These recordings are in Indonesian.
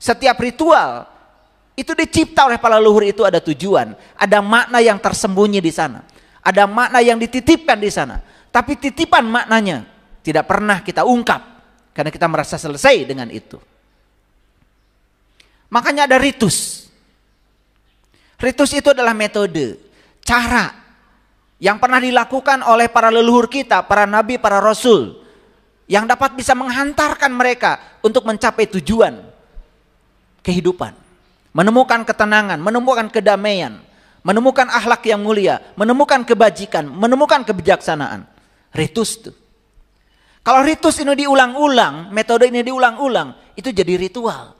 Setiap ritual itu dicipta oleh para leluhur, itu ada tujuan, ada makna yang tersembunyi di sana, ada makna yang dititipkan di sana. Tapi titipan maknanya tidak pernah kita ungkap karena kita merasa selesai dengan itu. Makanya ada ritus. Ritus itu adalah metode, cara yang pernah dilakukan oleh para leluhur kita, para nabi, para rasul, yang dapat bisa menghantarkan mereka untuk mencapai tujuan kehidupan, menemukan ketenangan, menemukan kedamaian, menemukan akhlak yang mulia, menemukan kebajikan, menemukan kebijaksanaan. Ritus itu. Kalau ritus ini diulang-ulang, metode ini diulang-ulang, itu jadi ritual.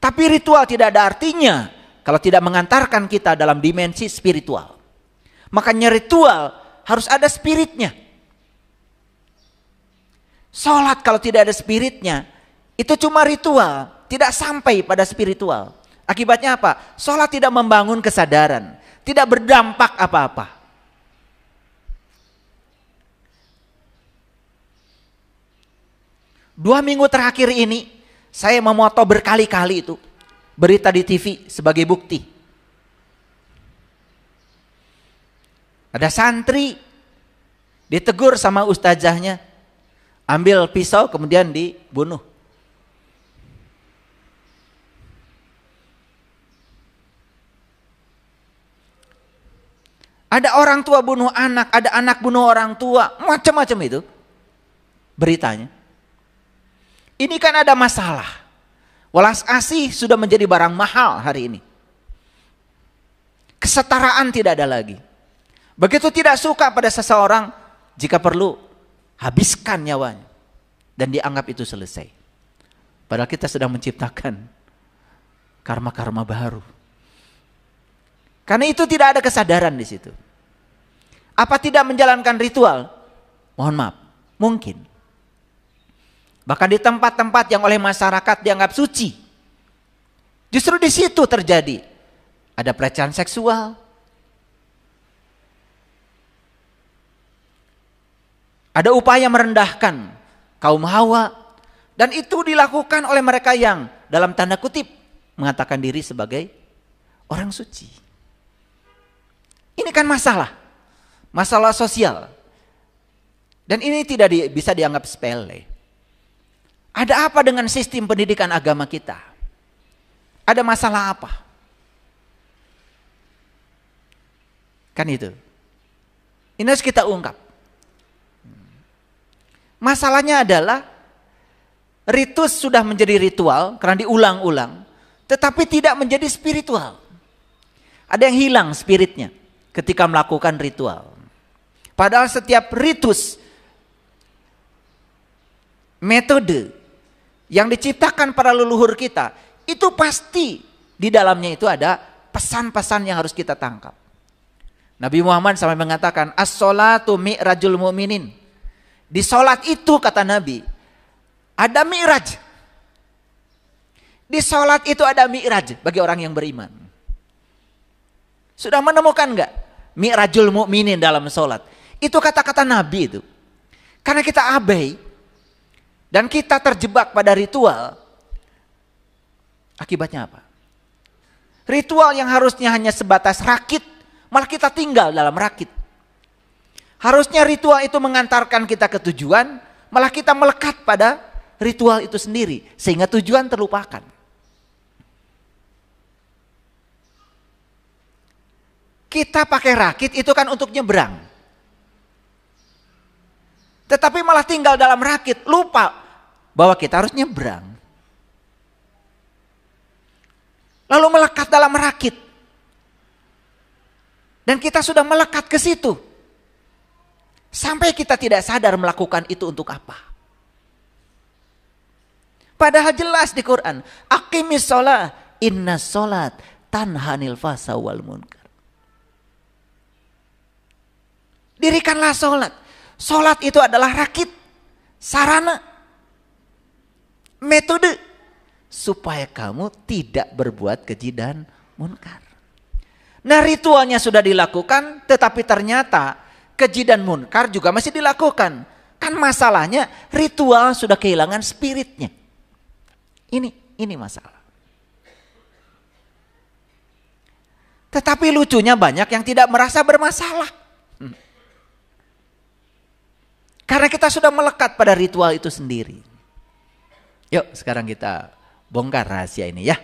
Tapi ritual tidak ada artinya kalau tidak mengantarkan kita dalam dimensi spiritual. Makanya ritual harus ada spiritnya. Sholat kalau tidak ada spiritnya, itu cuma ritual, tidak sampai pada spiritual. Akibatnya apa? Sholat tidak membangun kesadaran, tidak berdampak apa-apa. Dua minggu terakhir ini, saya memoto berkali-kali itu berita di TV sebagai bukti. Ada santri ditegur sama ustazahnya, ambil pisau kemudian dibunuh. Ada orang tua bunuh anak, ada anak bunuh orang tua, macam-macam itu beritanya. Ini kan ada masalah. Welas asih sudah menjadi barang mahal hari ini. Kesetaraan tidak ada lagi. Begitu tidak suka pada seseorang, jika perlu habiskan nyawanya dan dianggap itu selesai. Padahal kita sedang menciptakan karma-karma baru. Karena itu tidak ada kesadaran di situ. Apa tidak menjalankan ritual? Mohon maaf, mungkin. Bahkan di tempat-tempat yang oleh masyarakat dianggap suci, justru di situ terjadi ada pelecehan seksual, ada upaya merendahkan kaum Hawa, dan itu dilakukan oleh mereka yang dalam tanda kutip mengatakan diri sebagai orang suci. Ini kan masalah sosial, dan ini tidak bisa dianggap sepele. Ada apa dengan sistem pendidikan agama kita? Ada masalah apa? Kan itu. Ini harus kita ungkap. Masalahnya adalah ritus sudah menjadi ritual karena diulang-ulang, tetapi tidak menjadi spiritual. Ada yang hilang spiritnya ketika melakukan ritual. Padahal setiap ritus, metode yang diciptakan para leluhur kita, itu pasti di dalamnya itu ada pesan-pesan yang harus kita tangkap. Nabi Muhammad sampai mengatakan, as-sholatu mi'rajul mu'minin. Di sholat itu, kata Nabi, ada mi'raj. Di sholat itu ada mi'raj bagi orang yang beriman. Sudah menemukan enggak mi'rajul mu'minin dalam sholat? Itu kata-kata Nabi itu. Karena kita abai dan kita terjebak pada ritual, akibatnya apa? Ritual yang harusnya hanya sebatas rakit, malah kita tinggal dalam rakit. Harusnya ritual itu mengantarkan kita ke tujuan, malah kita melekat pada ritual itu sendiri, sehingga tujuan terlupakan. Kita pakai rakit itu kan untuk nyebrang. Tetapi malah tinggal dalam rakit, lupa bahwa kita harus nyebrang. Lalu melekat dalam rakit. Dan kita sudah melekat ke situ. Sampai kita tidak sadar melakukan itu untuk apa. Padahal jelas di Quran, aqimis sholat, inna sholat tanhanil fasa wal munkar. Dirikanlah sholat. Sholat itu adalah rakit, sarana, metode supaya kamu tidak berbuat keji dan munkar. Nah, ritualnya sudah dilakukan, tetapi ternyata keji dan munkar juga masih dilakukan. Kan masalahnya ritual sudah kehilangan spiritnya. Ini masalah. Tetapi lucunya banyak yang tidak merasa bermasalah. Karena kita sudah melekat pada ritual itu sendiri. Yuk sekarang kita bongkar rahasia ini ya.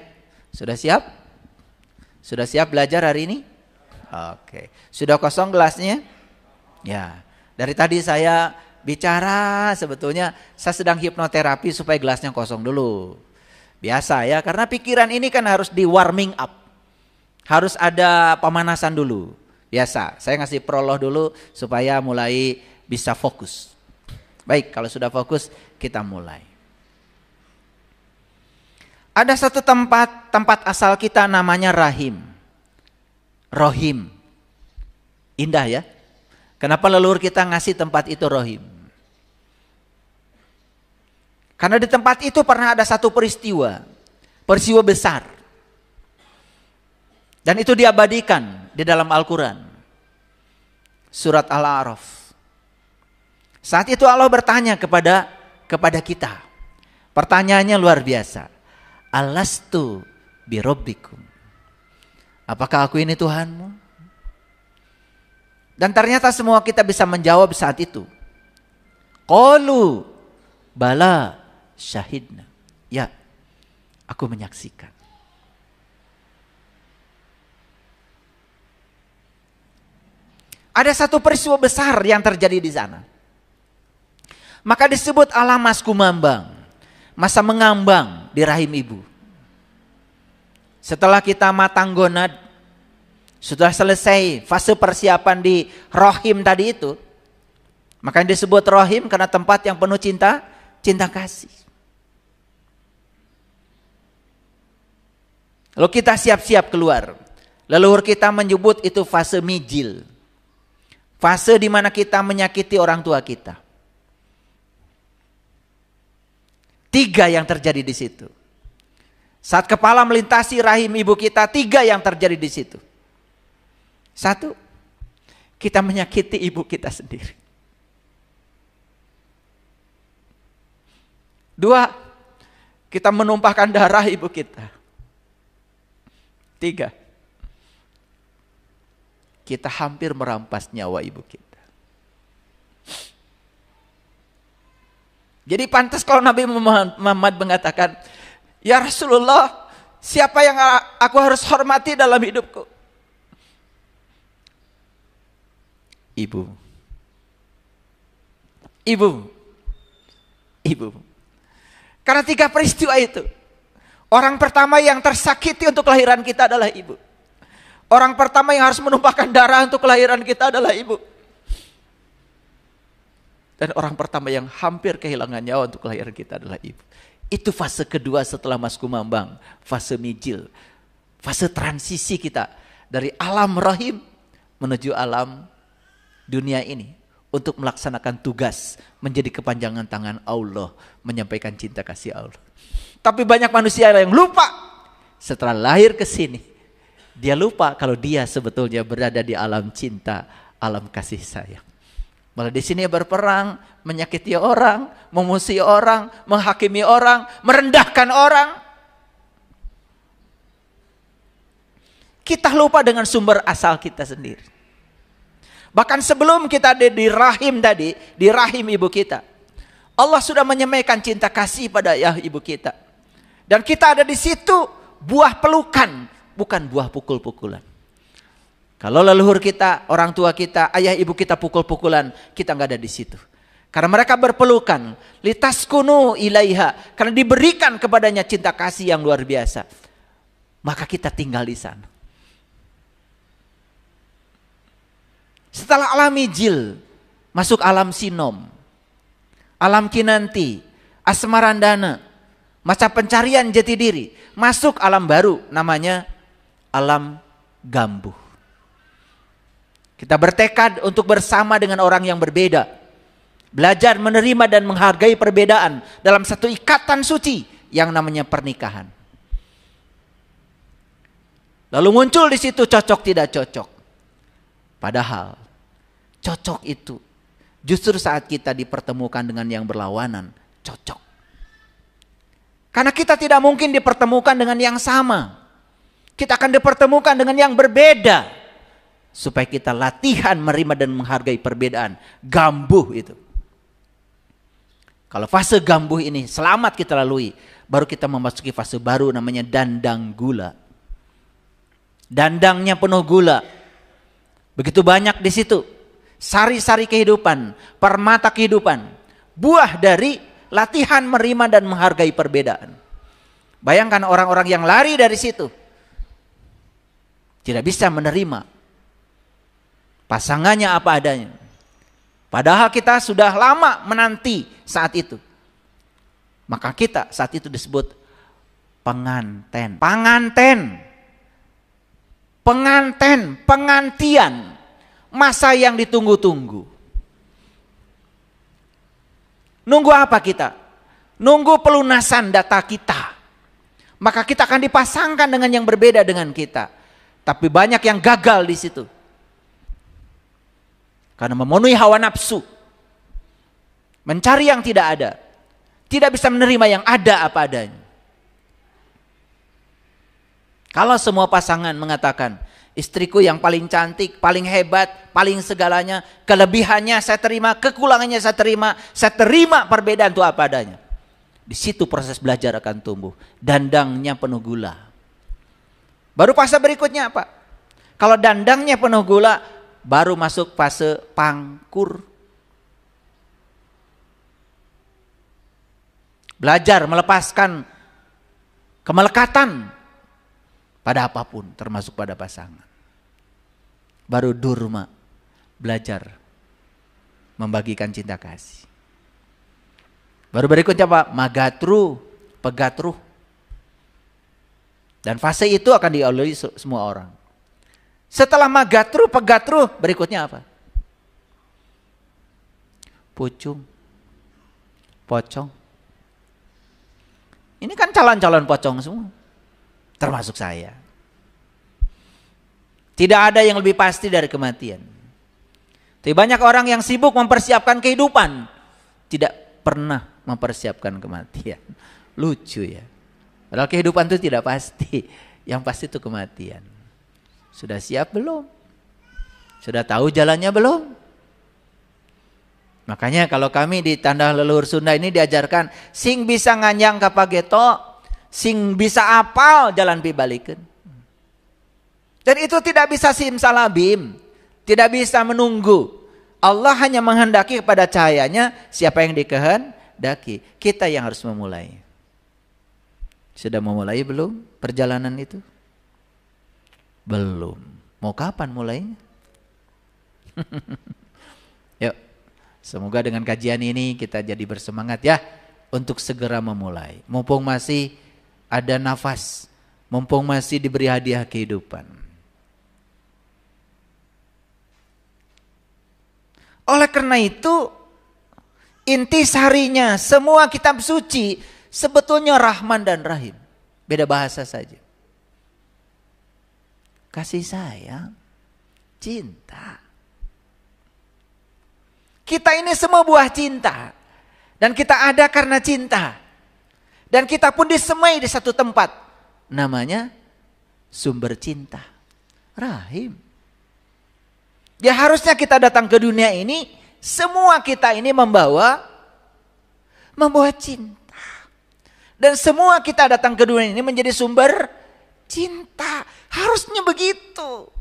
Sudah siap? Sudah siap belajar hari ini? Oke. Sudah kosong gelasnya? Ya. Dari tadi saya bicara, sebetulnya saya sedang hipnoterapi supaya gelasnya kosong dulu. Biasa ya, karena pikiran ini kan harus di warming up. Harus ada pemanasan dulu. Biasa, saya ngasih prolog dulu supaya mulai bisa fokus. Baik, kalau sudah fokus kita mulai. Ada satu tempat asal kita namanya rahim. Rohim. Indah ya. Kenapa leluhur kita ngasih tempat itu rohim? Karena di tempat itu pernah ada satu peristiwa besar. Dan itu diabadikan di dalam Al-Quran. Surat Al-A'raf. Saat itu Allah bertanya kepada kita. Pertanyaannya luar biasa. Alastu birabbikum. Apakah aku ini Tuhanmu? Dan ternyata semua kita bisa menjawab saat itu. Qalu bala syahidna. Ya, aku menyaksikan. Ada satu peristiwa besar yang terjadi di sana. Maka disebut alam mas kumambang. Masa mengambang di rahim ibu. Setelah kita matang gonad, sudah selesai fase persiapan di rohim tadi itu. Makanya disebut rohim karena tempat yang penuh cinta kasih. Lalu kita siap-siap keluar. Leluhur kita menyebut itu fase mijil. Fase di mana kita menyakiti orang tua kita. 3 yang terjadi di situ. Saat kepala melintasi rahim ibu kita, 3 yang terjadi di situ. 1, kita menyakiti ibu kita sendiri. 2, kita menumpahkan darah ibu kita. 3, kita hampir merampas nyawa ibu kita. Jadi pantas kalau Nabi Muhammad mengatakan, ya Rasulullah, siapa yang aku harus hormati dalam hidupku? Ibu. Karena 3 peristiwa itu. Orang pertama yang tersakiti untuk kelahiran kita adalah ibu. Orang pertama yang harus menumpahkan darah untuk kelahiran kita adalah ibu. Dan orang pertama yang hampir kehilangan nyawa untuk kelahiran kita adalah ibu. Itu fase kedua setelah mas kumambang. Fase mijil. Fase transisi kita. Dari alam rahim menuju alam dunia ini. Untuk melaksanakan tugas. Menjadi kepanjangan tangan Allah. Menyampaikan cinta kasih Allah. Tapi banyak manusia yang lupa. Setelah lahir ke sini. Dia lupa kalau dia sebetulnya berada di alam cinta. Alam kasih sayang. Malah di sini berperang, menyakiti orang, memusuhi orang, menghakimi orang, merendahkan orang. Kita lupa dengan sumber asal kita sendiri. Bahkan sebelum kita ada di rahim tadi, di rahim ibu kita, Allah sudah menyampaikan cinta kasih pada ayah ibu kita. Dan kita ada di situ buah pelukan, bukan buah pukul-pukulan. Kalau leluhur kita, orang tua kita, ayah ibu kita pukul-pukulan, kita nggak ada di situ. Karena mereka berpelukan, litaskunu ilaiha, karena diberikan kepadanya cinta kasih yang luar biasa. Maka kita tinggal di sana. Setelah alam mijil, masuk alam sinom, alam kinanti, asmarandana, masa pencarian jati diri, masuk alam baru namanya alam gambuh. Kita bertekad untuk bersama dengan orang yang berbeda. Belajar menerima dan menghargai perbedaan dalam satu ikatan suci yang namanya pernikahan. Lalu muncul di situ cocok tidak cocok. Padahal cocok itu justru saat kita dipertemukan dengan yang berlawanan cocok. Karena kita tidak mungkin dipertemukan dengan yang sama. Kita akan dipertemukan dengan yang berbeda. Supaya kita latihan menerima dan menghargai perbedaan. Gambuh itu. Kalau fase gambuh ini selamat kita lalui, baru kita memasuki fase baru namanya dandang gula. Dandangnya penuh gula. Begitu banyak di situ. Sari-sari kehidupan, permata kehidupan. Buah dari latihan menerima dan menghargai perbedaan. Bayangkan orang-orang yang lari dari situ. Tidak bisa menerima pasangannya apa adanya. Padahal kita sudah lama menanti saat itu. Maka kita saat itu disebut penganten. Penganten. Penganten, pengantian. Masa yang ditunggu-tunggu. Nunggu apa kita? Nunggu pelunasan data kita. Maka kita akan dipasangkan dengan yang berbeda dengan kita. Tapi banyak yang gagal di situ. Karena memenuhi hawa nafsu. Mencari yang tidak ada. Tidak bisa menerima yang ada apa adanya. Kalau semua pasangan mengatakan, istriku yang paling cantik, paling hebat, paling segalanya, kelebihannya saya terima, kekurangannya saya terima perbedaan itu apa adanya. Di situ proses belajar akan tumbuh. Dandangnya penuh gula. Baru fase berikutnya apa? Kalau dandangnya penuh gula, baru masuk fase pangkur. Belajar melepaskan kemelekatan pada apapun, termasuk pada pasangan. Baru durma, belajar membagikan cinta kasih. Baru berikutnya apa? Magatru, pegatruh. Dan fase itu akan dilalui semua orang. Setelah magatru, pegatruh, berikutnya apa? Pucung, pocong. Ini kan calon-calon pocong semua. Termasuk saya. Tidak ada yang lebih pasti dari kematian. Tapi banyak orang yang sibuk mempersiapkan kehidupan. Tidak pernah mempersiapkan kematian. Lucu ya. Padahal kehidupan itu tidak pasti. Yang pasti itu kematian. Sudah siap belum? Sudah tahu jalannya belum? Makanya kalau kami di Tanah Leluhur Sunda ini diajarkan, sing bisa nganyang ka pageto, sing bisa apal jalan pibalikeun. Dan itu tidak bisa simsalabim, tidak bisa menunggu. Allah hanya menghendaki kepada cahayanya siapa yang dikehendaki. Kita yang harus memulai. Sudah memulai belum perjalanan itu? Belum. Mau kapan mulainya? Yuk, semoga dengan kajian ini kita jadi bersemangat ya untuk segera memulai. Mumpung masih ada nafas, mumpung masih diberi hadiah kehidupan. Oleh karena itu, intisarinya semua kitab suci sebetulnya Rahman dan Rahim. Beda bahasa saja. Kasih sayang, cinta. Kita ini semua buah cinta. Dan kita ada karena cinta. Dan kita pun disemai di satu tempat. Namanya sumber cinta. Rahim. Ya harusnya kita datang ke dunia ini, semua kita ini membawa cinta. Dan semua kita datang ke dunia ini menjadi sumber cinta. Harusnya begitu.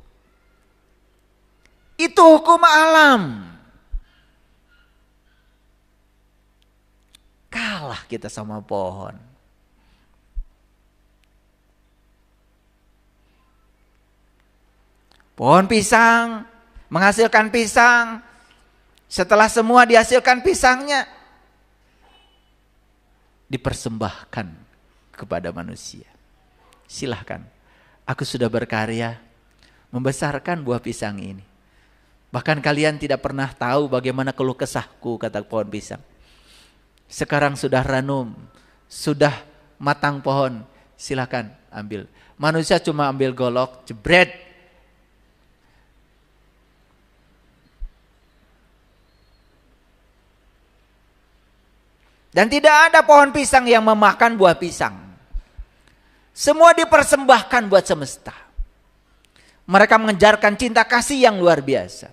Itu hukum alam. Kalah kita sama pohon. Pohon pisang menghasilkan pisang. Setelah semua dihasilkan pisangnya, dipersembahkan kepada manusia. Silahkan, aku sudah berkarya membesarkan buah pisang ini. Bahkan kalian tidak pernah tahu bagaimana keluh kesahku, kata pohon pisang. Sekarang sudah ranum, sudah matang pohon, silahkan ambil. Manusia cuma ambil golok, jebret. Dan tidak ada pohon pisang yang memakan buah pisang. Semua dipersembahkan buat semesta. Mereka mengejarkan cinta kasih yang luar biasa.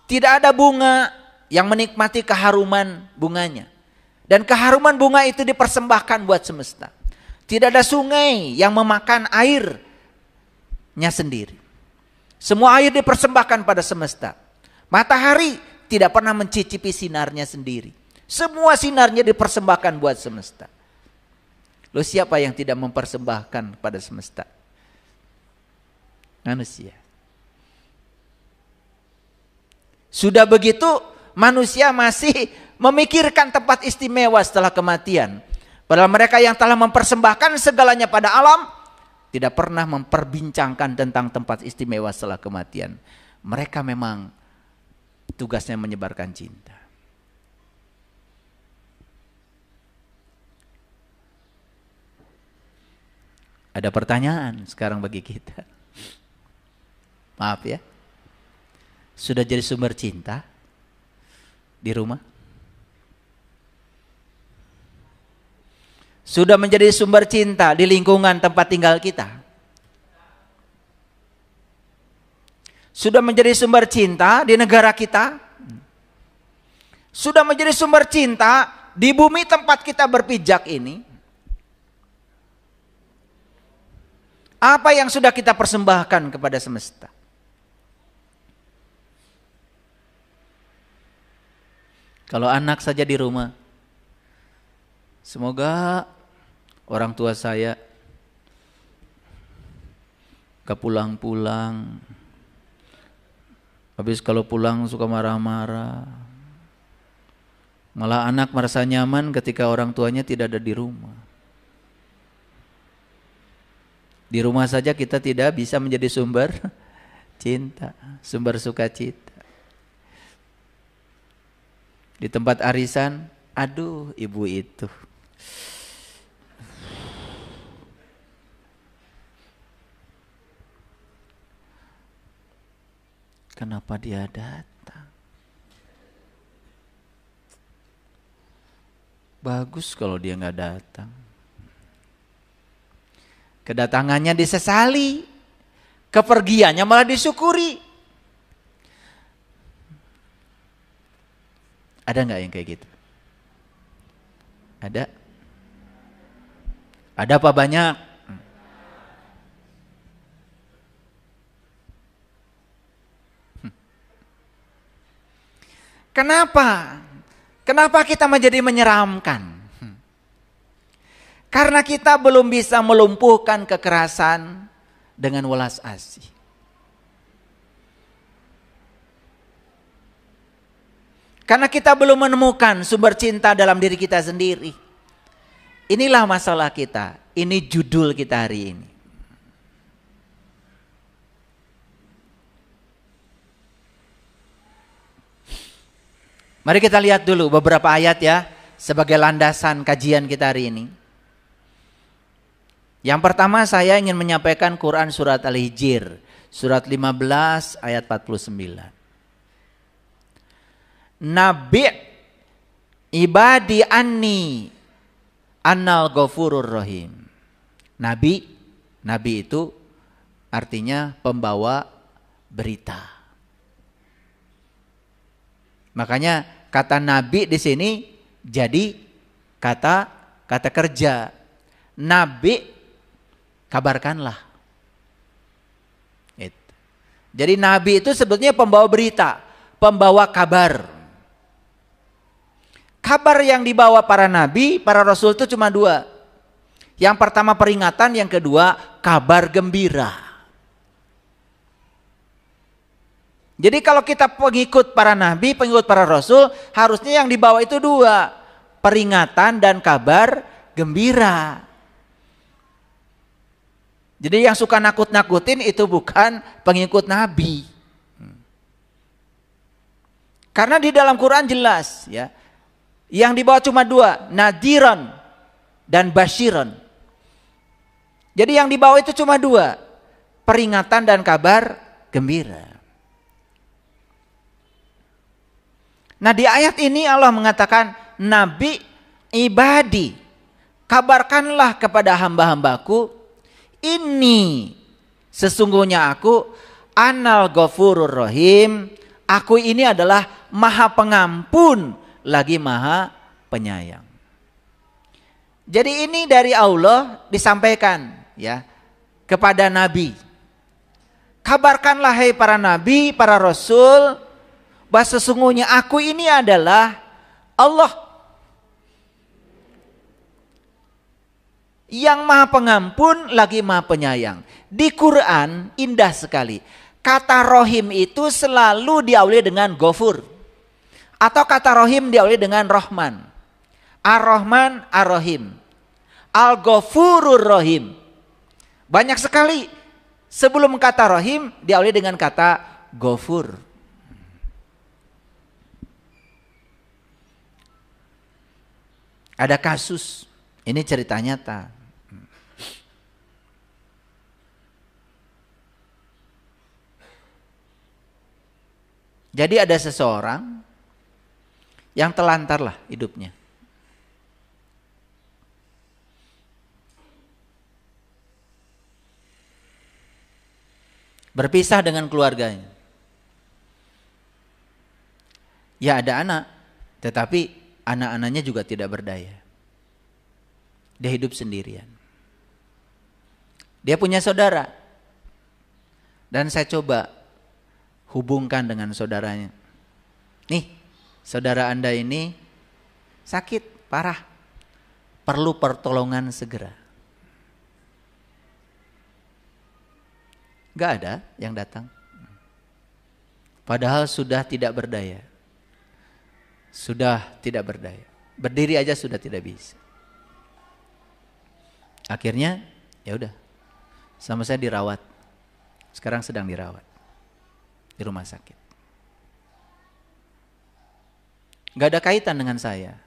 Tidak ada bunga yang menikmati keharuman bunganya. Dan keharuman bunga itu dipersembahkan buat semesta. Tidak ada sungai yang memakan airnya sendiri. Semua air dipersembahkan pada semesta. Matahari tidak pernah mencicipi sinarnya sendiri. Semua sinarnya dipersembahkan buat semesta. Loh, siapa yang tidak mempersembahkan pada semesta? Manusia. Sudah begitu manusia masih memikirkan tempat istimewa setelah kematian. Padahal mereka yang telah mempersembahkan segalanya pada alam tidak pernah memperbincangkan tentang tempat istimewa setelah kematian. Mereka memang tugasnya menyebarkan cinta. Ada pertanyaan sekarang bagi kita. Maaf ya. Sudah jadi sumber cinta di rumah? Sudah menjadi sumber cinta di lingkungan tempat tinggal kita? Sudah menjadi sumber cinta di negara kita? Sudah menjadi sumber cinta di bumi tempat kita berpijak ini? Apa yang sudah kita persembahkan kepada semesta? Kalau anak saja di rumah, semoga orang tua saya gak pulang-pulang. Habis kalau pulang suka marah-marah. Malah anak merasa nyaman ketika orang tuanya tidak ada di rumah. Di rumah saja kita tidak bisa menjadi sumber cinta, sumber sukacita. Di tempat arisan, aduh ibu itu. Kenapa dia datang? Bagus kalau dia nggak datang. Kedatangannya disesali, kepergiannya malah disyukuri. Ada nggak yang kayak gitu? Ada? Ada apa banyak? Kenapa? Kenapa kita menjadi menyeramkan? Karena kita belum bisa melumpuhkan kekerasan dengan welas asih. Karena kita belum menemukan sumber cinta dalam diri kita sendiri. Inilah masalah kita. Ini judul kita hari ini. Mari kita lihat dulu beberapa ayat ya, sebagai landasan kajian kita hari ini. Yang pertama saya ingin menyampaikan Quran surat Al-Hijr, surat 15 ayat 49. Nabi ibadi anni annal ghafurur rahim. Nabi itu artinya pembawa berita. Makanya kata nabi di sini jadi kata kerja. Nabi, kabarkanlah. Jadi nabi itu sebetulnya pembawa berita, pembawa kabar. Kabar yang dibawa para nabi, para rasul itu cuma dua. Yang pertama peringatan, yang kedua kabar gembira. Jadi kalau kita pengikut para nabi, pengikut para rasul, harusnya yang dibawa itu dua, peringatan dan kabar gembira. Jadi yang suka nakut-nakutin itu bukan pengikut nabi. Karena di dalam Quran jelas ya, yang dibawa cuma dua, nadiran dan basyiran. Jadi yang dibawa itu cuma dua, peringatan dan kabar gembira. Nah, di ayat ini Allah mengatakan, Nabi ibadi, kabarkanlah kepada hamba-hambaku, ini sesungguhnya aku anal ghafurur rahim, aku ini adalah maha pengampun lagi maha penyayang. Jadi ini dari Allah disampaikan ya kepada nabi. Kabarkanlah hai para nabi, para rasul, bahwa sesungguhnya aku ini adalah Allah yang maha pengampun lagi maha penyayang. Di Quran indah sekali. Kata rohim itu selalu diawali dengan ghafur. Atau kata rohim diawali dengan rahman. Ar-Rahman, Ar-Rahim. Al-Ghafurur Rahim. Banyak sekali sebelum kata rohim diawali dengan kata ghafur. Ada kasus, ini cerita nyata. Jadi ada seseorang yang telantar lah hidupnya. Berpisah dengan keluarganya. Ya ada anak, tetapi anak-anaknya juga tidak berdaya. Dia hidup sendirian. Dia punya saudara. Dan saya coba hubungkan dengan saudaranya. Nih, saudara Anda ini sakit, parah. Perlu pertolongan segera. Gak ada yang datang. Padahal sudah tidak berdaya. Sudah tidak berdaya. Berdiri aja sudah tidak bisa. Akhirnya ya udah. Sama saya dirawat. Sekarang sedang dirawat di rumah sakit. Gak ada kaitan dengan saya.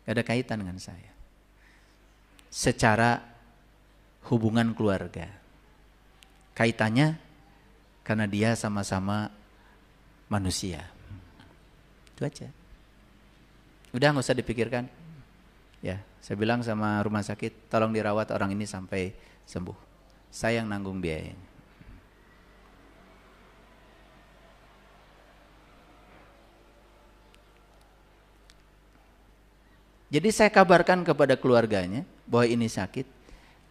Gak ada kaitan dengan saya. Secara hubungan keluarga. Kaitannya karena dia sama-sama manusia. Itu aja. Udah gak usah dipikirkan. Ya, saya bilang sama rumah sakit, tolong dirawat orang ini sampai sembuh. Saya yang nanggung biayanya. Jadi saya kabarkan kepada keluarganya bahwa ini sakit,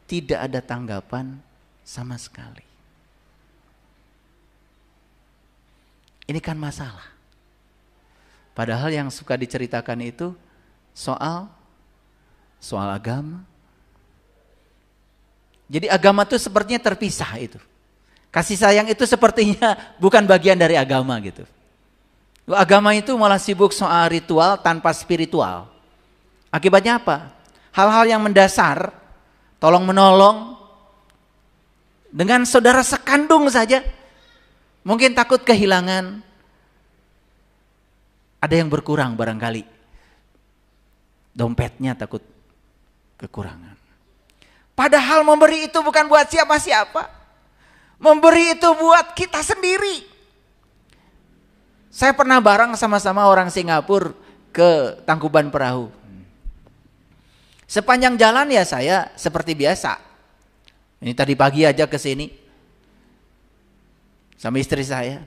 tidak ada tanggapan sama sekali. Ini kan masalah. Padahal yang suka diceritakan itu soal agama. Jadi agama itu sepertinya terpisah itu. Kasih sayang itu sepertinya bukan bagian dari agama gitu. Agama itu malah sibuk soal ritual tanpa spiritual. Akibatnya apa? Hal-hal yang mendasar, tolong menolong, dengan saudara sekandung saja, mungkin takut kehilangan, ada yang berkurang barangkali. Dompetnya takut kekurangan. Padahal memberi itu bukan buat siapa-siapa. Memberi itu buat kita sendiri. Saya pernah bareng sama-sama orang Singapura ke Tangkuban Perahu. Sepanjang jalan ya saya seperti biasa. Ini tadi pagi aja ke sini. Sama istri saya.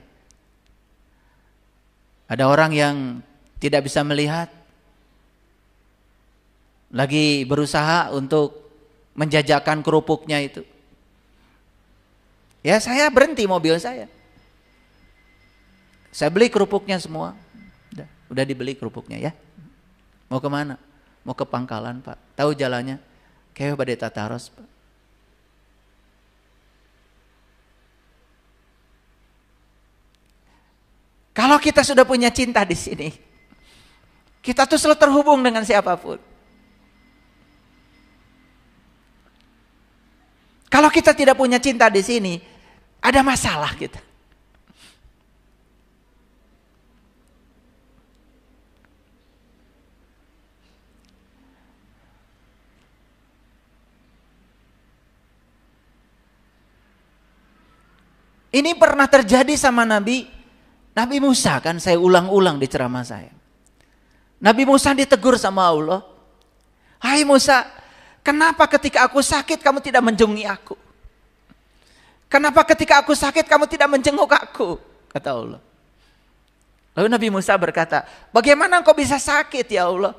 Ada orang yang tidak bisa melihat. Lagi berusaha untuk menjajakan kerupuknya itu. Ya saya berhenti mobil saya. Saya beli kerupuknya semua. Udah dibeli kerupuknya ya. Mau kemana? Mau ke Pangkalan Pak. Tahu jalannya? Kayak Badai Tataros Pak. Kalau kita sudah punya cinta di sini, kita tuh selalu terhubung dengan siapapun. Kalau kita tidak punya cinta di sini, ada masalah kita. Ini pernah terjadi sama Nabi Musa kan, saya ulang-ulang di ceramah saya. Nabi Musa ditegur sama Allah. Hai Musa, kenapa ketika aku sakit kamu tidak menjungi aku? Kenapa ketika aku sakit kamu tidak menjenguk aku? Kata Allah. Lalu Nabi Musa berkata, bagaimana engkau bisa sakit ya Allah?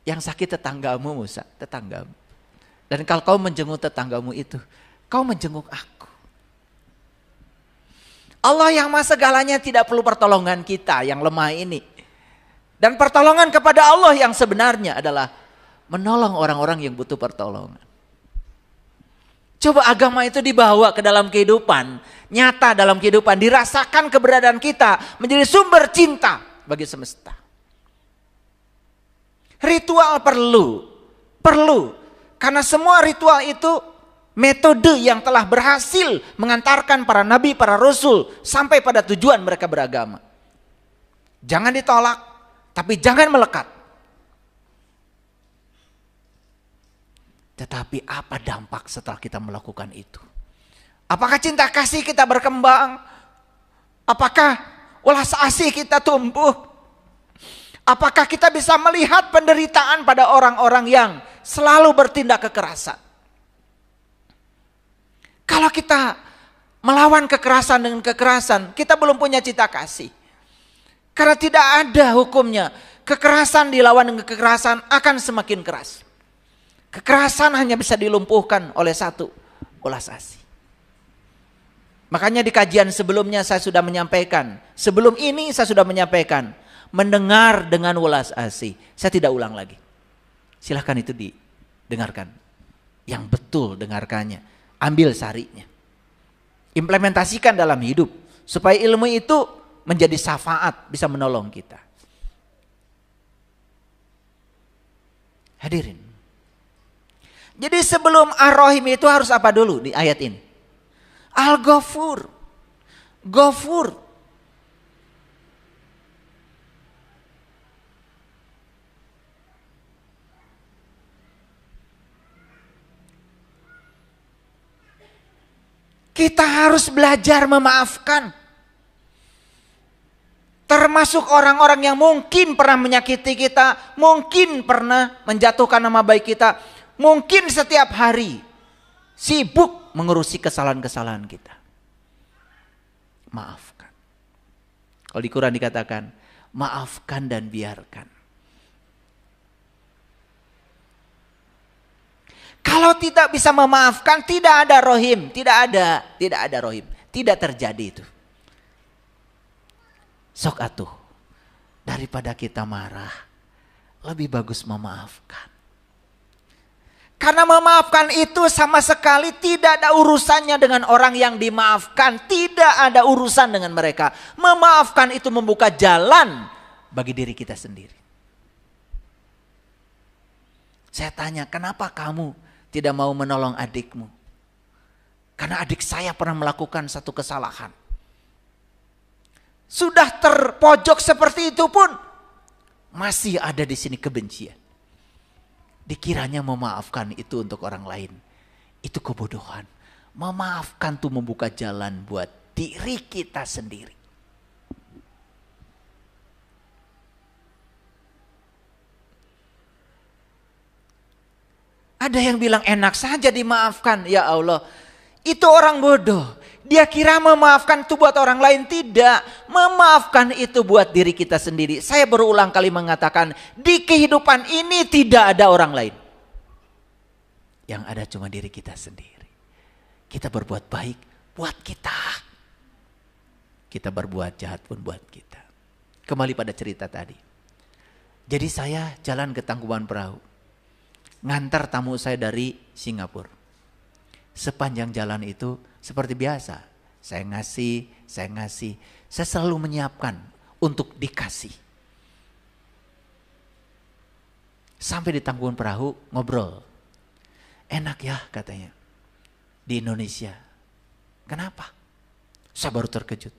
Yang sakit tetanggamu Musa, tetanggamu. Dan kalau kau menjenguk tetanggamu itu, kau menjenguk aku. Allah yang maha segalanya tidak perlu pertolongan kita yang lemah ini. Dan pertolongan kepada Allah yang sebenarnya adalah menolong orang-orang yang butuh pertolongan. Coba agama itu dibawa ke dalam kehidupan, nyata dalam kehidupan, dirasakan keberadaan kita menjadi sumber cinta bagi semesta. Ritual perlu. Karena semua ritual itu metode yang telah berhasil mengantarkan para nabi, para rasul sampai pada tujuan mereka beragama. Jangan ditolak, tapi jangan melekat. Tetapi apa dampak setelah kita melakukan itu? Apakah cinta kasih kita berkembang? Apakah ulas asih kita tumbuh? Apakah kita bisa melihat penderitaan pada orang-orang yang selalu bertindak kekerasan? Kalau kita melawan kekerasan dengan kekerasan, kita belum punya cinta kasih. Karena tidak ada hukumnya. Kekerasan dilawan dengan kekerasan akan semakin keras. Kekerasan hanya bisa dilumpuhkan oleh satu, ulas asih. Makanya di kajian sebelumnya saya sudah menyampaikan, sebelum ini saya sudah menyampaikan, mendengar dengan ulas asih. Saya tidak ulang lagi. Silahkan itu didengarkan. Yang betul dengarkannya, ambil sarinya. Implementasikan dalam hidup, supaya ilmu itu menjadi syafaat, bisa menolong kita. Hadirin. Jadi sebelum Ar-Rahim itu harus apa dulu di ayat ini? Al-Ghafur. Ghafur. Kita harus belajar memaafkan. Termasuk orang-orang yang mungkin pernah menyakiti kita, mungkin pernah menjatuhkan nama baik kita. Mungkin setiap hari sibuk mengurusi kesalahan-kesalahan kita. Maafkan. Kalau di Quran dikatakan, maafkan dan biarkan. Kalau tidak bisa memaafkan, tidak ada rohim. Tidak ada rohim. Tidak terjadi itu. Sok atuh. Daripada kita marah, lebih bagus memaafkan. Karena memaafkan itu sama sekali tidak ada urusannya dengan orang yang dimaafkan. Tidak ada urusan dengan mereka. Memaafkan itu membuka jalan bagi diri kita sendiri. Saya tanya, kenapa kamu tidak mau menolong adikmu? Karena adik saya pernah melakukan satu kesalahan. Sudah terpojok seperti itu pun masih ada di sini kebencian. Dikiranya memaafkan itu untuk orang lain. Itu kebodohan. Memaafkan itu membuka jalan buat diri kita sendiri. Ada yang bilang enak saja dimaafkan. Ya Allah, itu orang bodoh. Dia kira memaafkan itu buat orang lain. Tidak. Memaafkan itu buat diri kita sendiri. Saya berulang kali mengatakan, di kehidupan ini tidak ada orang lain. Yang ada cuma diri kita sendiri. Kita berbuat baik buat kita. Kita berbuat jahat pun buat kita. Kembali pada cerita tadi. Jadi saya jalan ke Tangkuban Perahu. Ngantar tamu saya dari Singapura. Sepanjang jalan itu seperti biasa. Saya ngasih. Saya selalu menyiapkan untuk dikasih. Sampai di Tangkuban Perahu ngobrol. Enak ya katanya. Di Indonesia. Kenapa? Saya baru terkejut.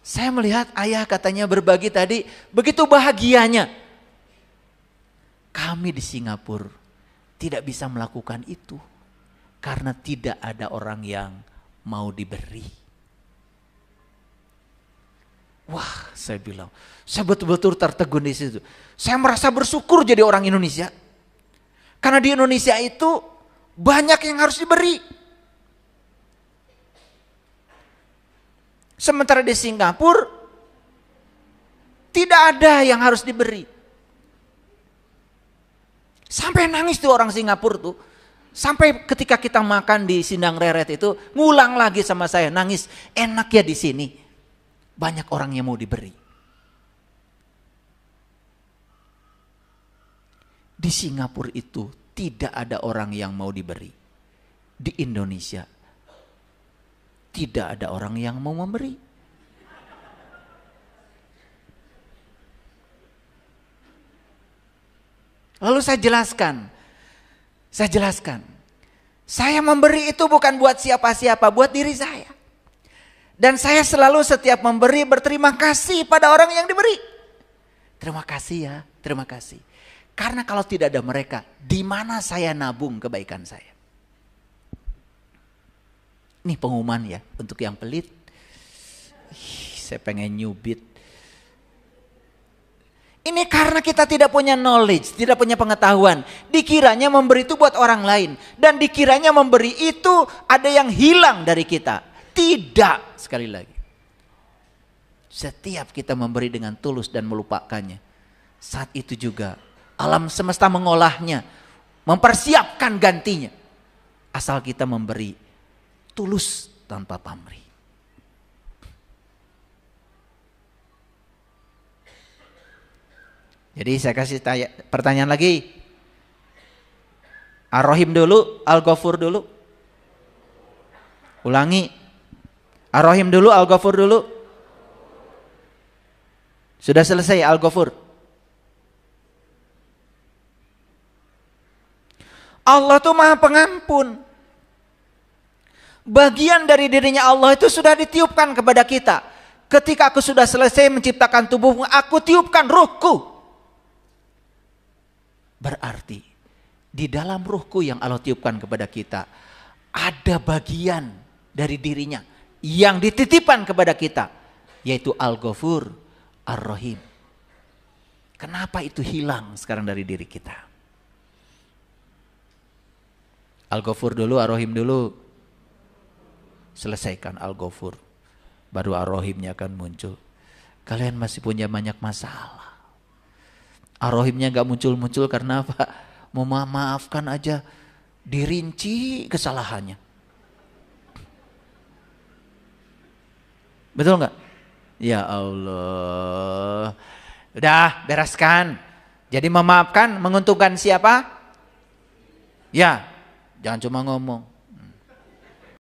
Saya melihat ayah katanya berbagi tadi. Begitu bahagianya. Kami di Singapura tidak bisa melakukan itu. Karena tidak ada orang yang mau diberi. Wah, saya bilang, saya betul-betul tertegun di situ. Saya merasa bersyukur jadi orang Indonesia. Karena di Indonesia itu banyak yang harus diberi. Sementara di Singapura tidak ada yang harus diberi. Sampai nangis tuh orang Singapura tuh. Sampai ketika kita makan di Sindang Reret itu, ngulang lagi sama saya, nangis. Enak ya di sini. Banyak orang yang mau diberi. Di Singapura itu tidak ada orang yang mau diberi. Di Indonesia tidak ada orang yang mau memberi. Lalu saya jelaskan. Saya memberi itu bukan buat siapa-siapa, buat diri saya. Dan saya selalu setiap memberi berterima kasih pada orang yang diberi. Terima kasih ya, terima kasih. Karena kalau tidak ada mereka, di mana saya nabung kebaikan saya? Ini pengumuman ya untuk yang pelit. Saya pengen nyubit. Ini karena kita tidak punya knowledge, tidak punya pengetahuan. Dikiranya memberi itu buat orang lain. Dan dikiranya memberi itu ada yang hilang dari kita. Tidak, sekali lagi. Setiap kita memberi dengan tulus dan melupakannya. Saat itu juga alam semesta mengolahnya. Mempersiapkan gantinya. Asal kita memberi tulus tanpa pamrih. Jadi saya kasih pertanyaan lagi. Ar-Rahim dulu, Al-Ghafur dulu. Ulangi. Ar-Rahim dulu, Al-Ghafur dulu. Sudah selesai Al-Ghafur. Allah tuh Maha Pengampun. Bagian dari dirinya Allah itu sudah ditiupkan kepada kita. Ketika aku sudah selesai menciptakan tubuhmu, aku tiupkan ruhku. Berarti di dalam ruhku yang Allah tiupkan kepada kita, ada bagian dari dirinya yang dititipkan kepada kita, yaitu Al-Ghafur, Ar-Rahim. Kenapa itu hilang sekarang dari diri kita? Al-Ghafur dulu, Ar-Rahim dulu. Selesaikan Al-Ghafur, baru Ar-Rahimnya akan muncul. Kalian masih punya banyak masalah. Ar-Rahimnya gak muncul-muncul karena apa? Memaafkan aja, dirinci kesalahannya. Betul gak? Ya Allah. Udah, bereskan. Jadi memaafkan menguntungkan siapa? Ya, jangan cuma ngomong.